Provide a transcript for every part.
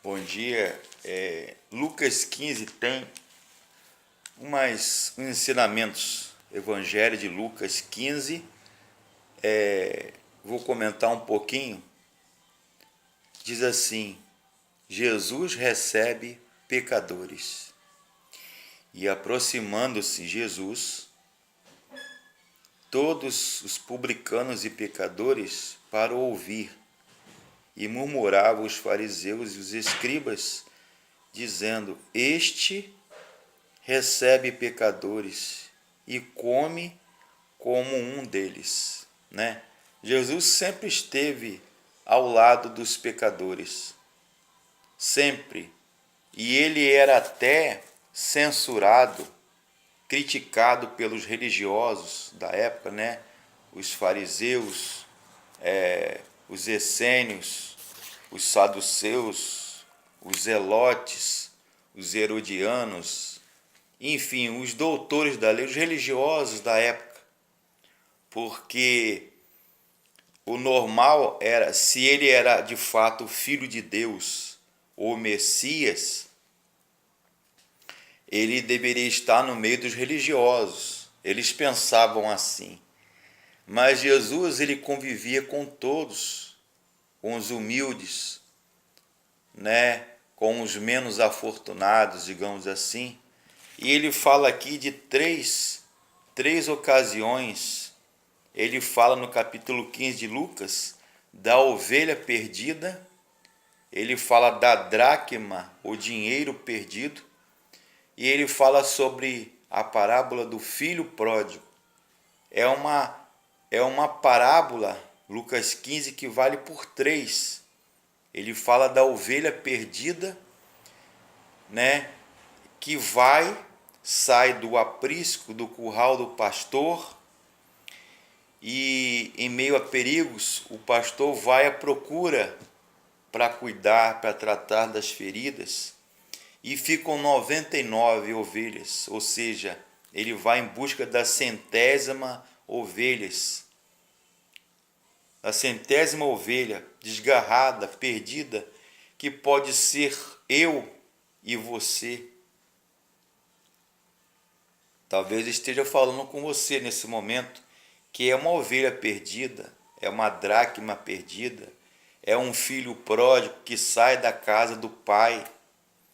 Bom dia. Lucas 15 tem uns ensinamentos. Evangelho de Lucas 15. Vou comentar um pouquinho. Diz assim: Jesus recebe pecadores. E aproximando-se Jesus, todos os publicanos e pecadores para ouvir. E murmuravam os fariseus e os escribas, dizendo: Este recebe pecadores e come como um deles. Jesus sempre esteve ao lado dos pecadores. Sempre. E ele era até censurado, criticado pelos religiosos da época, os fariseus, os essênios, os saduceus, os zelotes, os herodianos, enfim, os doutores da lei, os religiosos da época, porque o normal era, se ele era de fato o Filho de Deus, ou Messias, ele deveria estar no meio dos religiosos. Eles pensavam assim. Mas Jesus, ele convivia com todos, com os humildes, com os menos afortunados, digamos assim. E ele fala aqui de três ocasiões. Ele fala no capítulo 15 de Lucas da ovelha perdida, ele fala da dracma, o dinheiro perdido, e ele fala sobre a parábola do filho pródigo. É uma parábola, Lucas 15, que vale por 3. Ele fala da ovelha perdida, que sai do aprisco, do curral do pastor, e em meio a perigos, o pastor vai à procura para cuidar, para tratar das feridas, e ficam 99 ovelhas, ou seja, ele vai em busca da centésima ovelha, a centésima ovelha desgarrada, perdida, que pode ser eu e você. Talvez esteja falando com você nesse momento, que é uma ovelha perdida, é uma dracma perdida, é um filho pródigo que sai da casa do pai,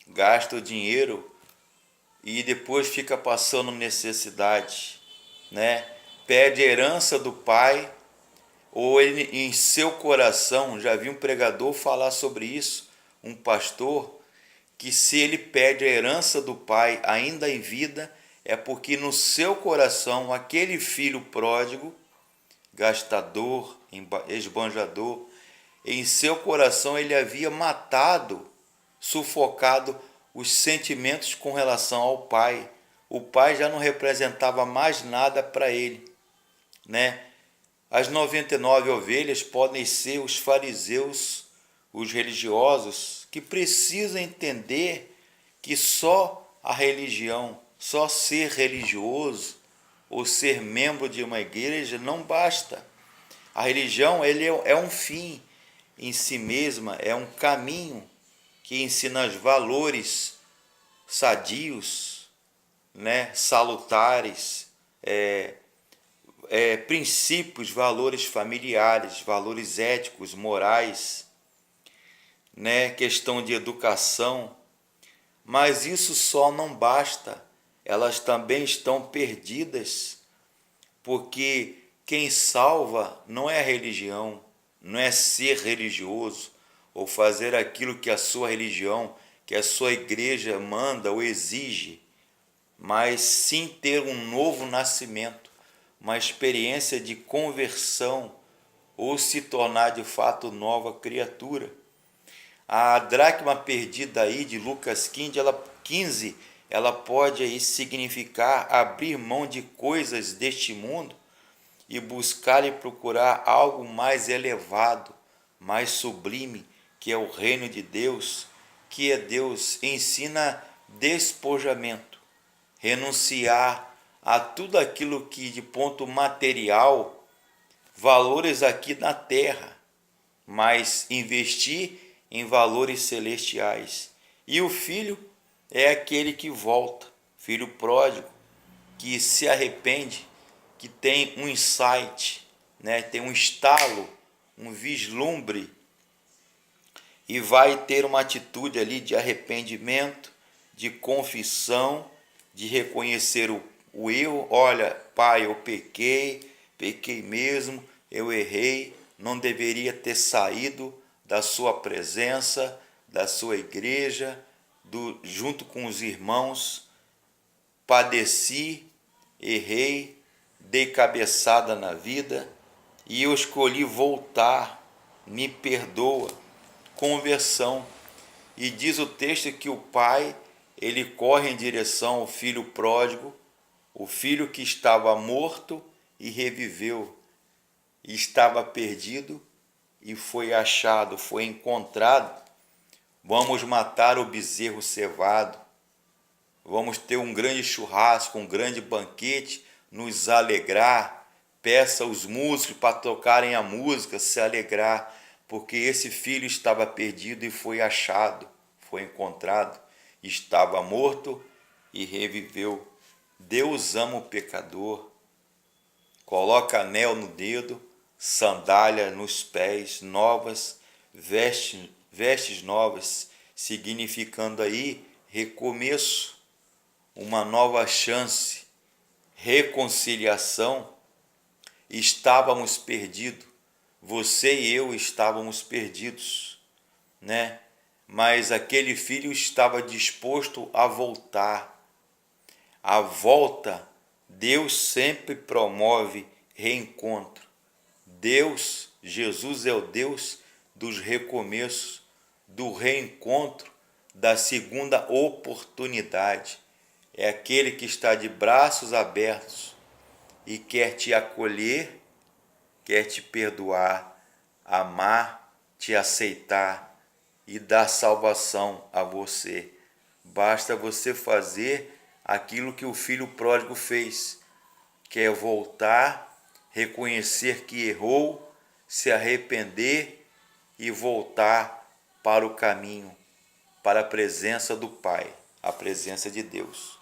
gasta o dinheiro e depois fica passando necessidade, Pede herança do pai, ou ele em seu coração, já vi um pregador falar sobre isso, um pastor, que se ele pede a herança do pai ainda em vida, é porque no seu coração, aquele filho pródigo, gastador, esbanjador, em seu coração ele havia matado, sufocado os sentimentos com relação ao pai. O pai já não representava mais nada para ele, As 99 ovelhas podem ser os fariseus, os religiosos, que precisam entender que só a religião, só ser religioso ou ser membro de uma igreja não basta. A religião é um fim em si mesma, é um caminho que ensina os valores sadios, salutares, princípios, valores familiares, valores éticos, morais, questão de educação. Mas isso só não basta. Elas também estão perdidas, porque quem salva não é a religião, não é ser religioso ou fazer aquilo que a sua religião, que a sua igreja manda ou exige, mas sim ter um novo nascimento, uma experiência de conversão ou se tornar de fato nova criatura. A dracma perdida aí de Lucas 15, ela pode aí significar abrir mão de coisas deste mundo e buscar e procurar algo mais elevado, mais sublime, que é o reino de Deus, que é Deus. Ensina despojamento, renunciar a tudo aquilo que de ponto material, valores aqui na terra, mas investir em valores celestiais. E o filho é aquele que volta, filho pródigo, que se arrepende, que tem um insight, né? Tem um estalo, um vislumbre, e vai ter uma atitude ali de arrependimento, de confissão, de reconhecer o eu. Olha, pai, eu pequei mesmo, eu errei, não deveria ter saído da sua presença, da sua igreja, junto com os irmãos, padeci, errei, dei cabeçada na vida e eu escolhi voltar, me perdoa, conversão. E diz o texto que o pai, ele corre em direção ao filho pródigo, o filho que estava morto e reviveu, e estava perdido e foi achado, foi encontrado. Vamos matar o bezerro cevado, vamos ter um grande churrasco, um grande banquete, nos alegrar. Peça os músicos para tocarem a música, se alegrar, porque esse filho estava perdido e foi achado, foi encontrado, estava morto e reviveu. Deus ama o pecador, coloca anel no dedo, sandália nos pés, novas, vestes novas, significando aí recomeço, uma nova chance, reconciliação. Estávamos perdidos, você e eu estávamos perdidos, né? Mas aquele filho estava disposto a voltar. A volta, Deus sempre promove reencontro. Deus, Jesus é o Deus dos recomeços, do reencontro, da segunda oportunidade. É aquele que está de braços abertos e quer te acolher, quer te perdoar, amar, te aceitar e dar salvação a você. Basta você fazer aquilo que o filho pródigo fez, que é voltar, reconhecer que errou, se arrepender e voltar para o caminho, para a presença do Pai, a presença de Deus.